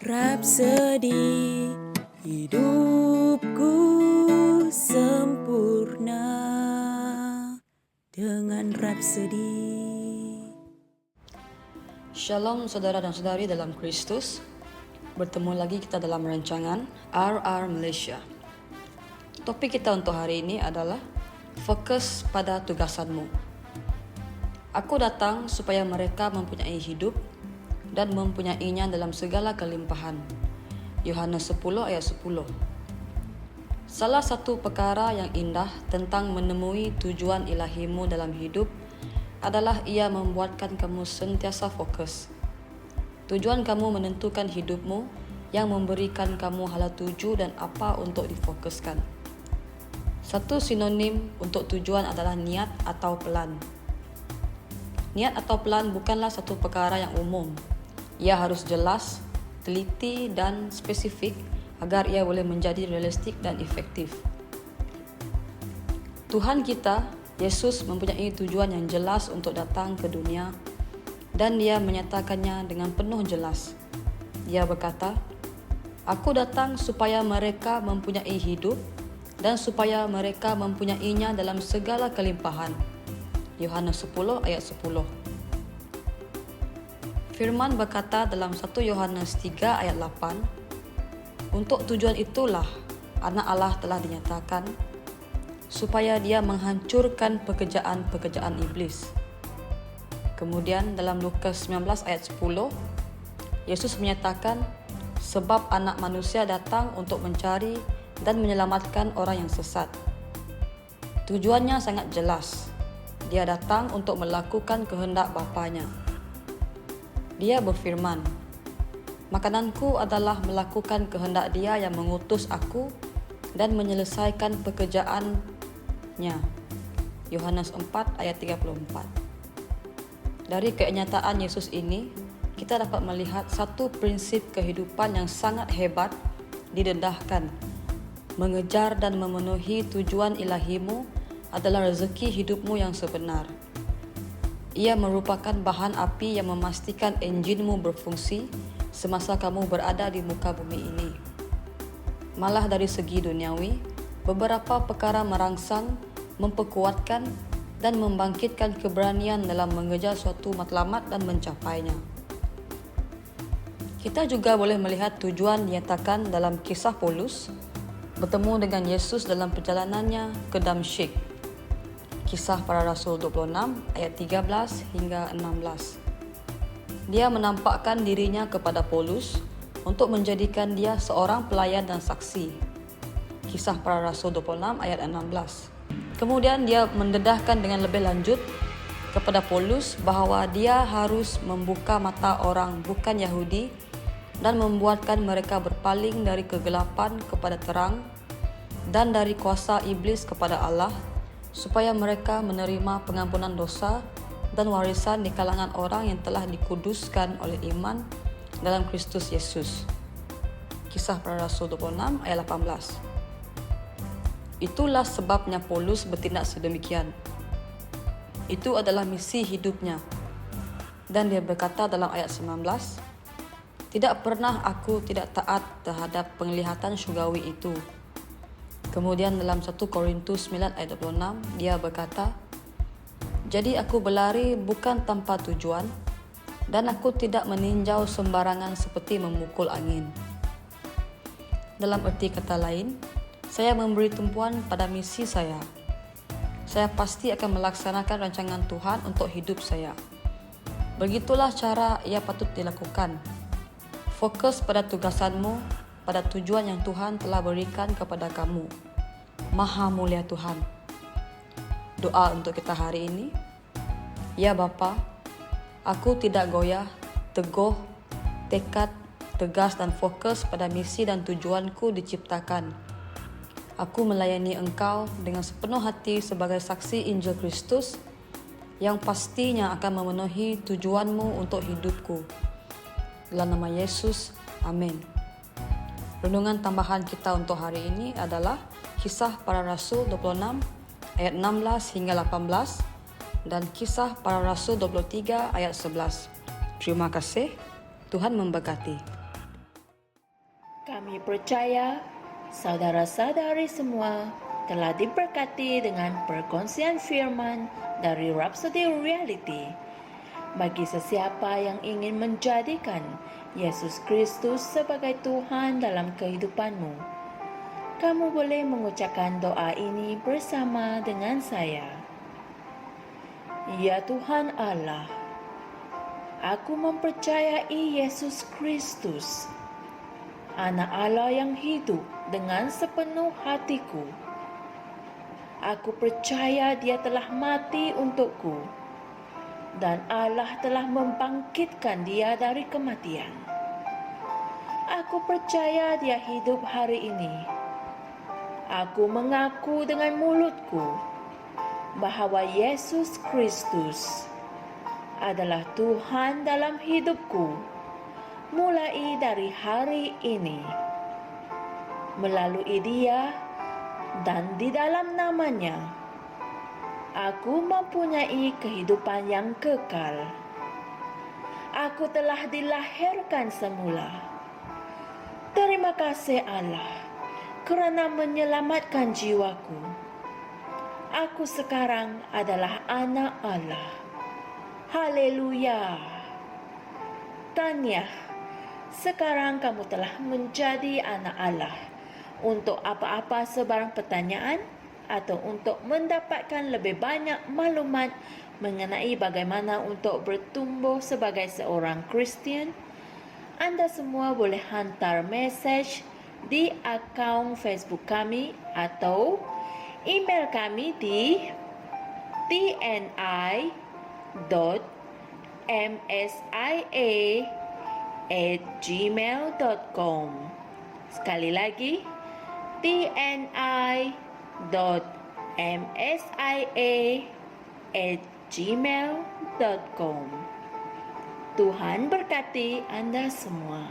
Rapsodi hidupku sempurna dengan Rapsodi. Shalom saudara dan saudari dalam Kristus. Bertemu lagi kita dalam rancangan RR Malaysia. Topik kita untuk hari ini adalah fokus pada tugasanmu. Aku datang supaya mereka mempunyai hidup dan mempunyainya dalam segala kelimpahan. Yohanes 10 ayat 10. Salah satu perkara yang indah tentang menemui tujuan ilahimu dalam hidup adalah ia membuatkan kamu sentiasa fokus. Tujuan kamu menentukan hidupmu yang memberikan kamu hala tuju dan apa untuk difokuskan. Satu sinonim untuk tujuan adalah niat atau plan. Niat atau plan bukanlah satu perkara yang umum. Ia harus jelas, teliti dan spesifik agar ia boleh menjadi realistik dan efektif. Tuhan kita, Yesus, mempunyai tujuan yang jelas untuk datang ke dunia dan dia menyatakannya dengan penuh jelas. Dia berkata, "Aku datang supaya mereka mempunyai hidup dan supaya mereka mempunyainya dalam segala kelimpahan." Yohanes 10 ayat 10. Firman berkata dalam 1 Yohanes 3 ayat 8, "Untuk tujuan itulah Anak Allah telah dinyatakan, supaya dia menghancurkan pekerjaan-pekerjaan iblis." Kemudian dalam Lukas 19 ayat 10, Yesus menyatakan, "Sebab Anak Manusia datang untuk mencari dan menyelamatkan orang yang sesat." Tujuannya sangat jelas. Dia datang untuk melakukan kehendak Bapanya. Dia berfirman, "Makananku adalah melakukan kehendak Dia yang mengutus aku dan menyelesaikan pekerjaannya." Yohanes 4 ayat 34. Dari kenyataan Yesus ini, kita dapat melihat satu prinsip kehidupan yang sangat hebat didedahkan. Mengejar dan memenuhi tujuan ilahimu adalah rezeki hidupmu yang sebenar. Ia merupakan bahan api yang memastikan enjinmu berfungsi semasa kamu berada di muka bumi ini. Malah dari segi duniawi, beberapa perkara merangsang, memperkuatkan, dan membangkitkan keberanian dalam mengejar suatu matlamat dan mencapainya. Kita juga boleh melihat tujuan dinyatakan dalam kisah Paulus bertemu dengan Yesus dalam perjalanannya ke Damsyik. Kisah Para Rasul 26 ayat 13 hingga 16. Dia menampakkan dirinya kepada Paulus untuk menjadikan dia seorang pelayan dan saksi. Kisah Para Rasul 26 ayat 16. Kemudian dia mendedahkan dengan lebih lanjut kepada Paulus bahawa dia harus membuka mata orang bukan Yahudi dan membuatkan mereka berpaling dari kegelapan kepada terang dan dari kuasa iblis kepada Allah, supaya mereka menerima pengampunan dosa dan warisan di kalangan orang yang telah dikuduskan oleh iman dalam Kristus Yesus. Kisah Para Rasul 26 ayat 18. Itulah sebabnya Paulus bertindak sedemikian. Itu adalah misi hidupnya. Dan dia berkata dalam ayat 19, "Tidak pernah aku tidak taat terhadap penglihatan syurgawi itu." Kemudian dalam 1 Korintus 9 ayat 26, dia berkata, "Jadi aku berlari bukan tanpa tujuan, dan aku tidak meninjau sembarangan seperti memukul angin." Dalam erti kata lain, saya memberi tumpuan pada misi saya. Saya pasti akan melaksanakan rancangan Tuhan untuk hidup saya. Begitulah cara ia patut dilakukan. Fokus pada tugasanmu, pada tujuan yang Tuhan telah berikan kepada kamu. Maha mulia Tuhan. Doa untuk kita hari ini. Ya Bapa, aku tidak goyah, teguh, tekad, tegas dan fokus pada misi dan tujuanku diciptakan. Aku melayani Engkau dengan sepenuh hati sebagai saksi Injil Kristus yang pastinya akan memenuhi tujuanmu untuk hidupku. Dalam nama Yesus, amin. Renungan tambahan kita untuk hari ini adalah Kisah Para Rasul 26 ayat 16 hingga 18 dan Kisah Para Rasul 23 ayat 11. Terima kasih. Tuhan memberkati. Kami percaya saudara-saudari semua telah diberkati dengan perkongsian firman dari Rhapsody Reality. Bagi sesiapa yang ingin menjadikan Yesus Kristus sebagai Tuhan dalam kehidupanmu, kamu boleh mengucapkan doa ini bersama dengan saya. Ya Tuhan Allah, aku mempercayai Yesus Kristus, Anak Allah yang hidup dengan sepenuh hatiku. Aku percaya Dia telah mati untukku dan Allah telah membangkitkan Dia dari kematian. Aku percaya Dia hidup hari ini. Aku mengaku dengan mulutku bahwa Yesus Kristus adalah Tuhan dalam hidupku mulai dari hari ini. Melalui Dia dan di dalam nama-Nya, aku mempunyai kehidupan yang kekal. Aku telah dilahirkan semula. Terima kasih Allah kerana menyelamatkan jiwaku. Aku sekarang adalah anak Allah. Haleluya. Tanya, sekarang kamu telah menjadi anak Allah. Untuk apa-apa sebarang pertanyaan atau untuk mendapatkan lebih banyak maklumat mengenai bagaimana untuk bertumbuh sebagai seorang Kristian, anda semua boleh hantar mesej di akaun Facebook kami atau email kami di tni.msia@gmail.com. Sekali lagi, tni.msia@gmail.com. Tuhan berkati Anda semua.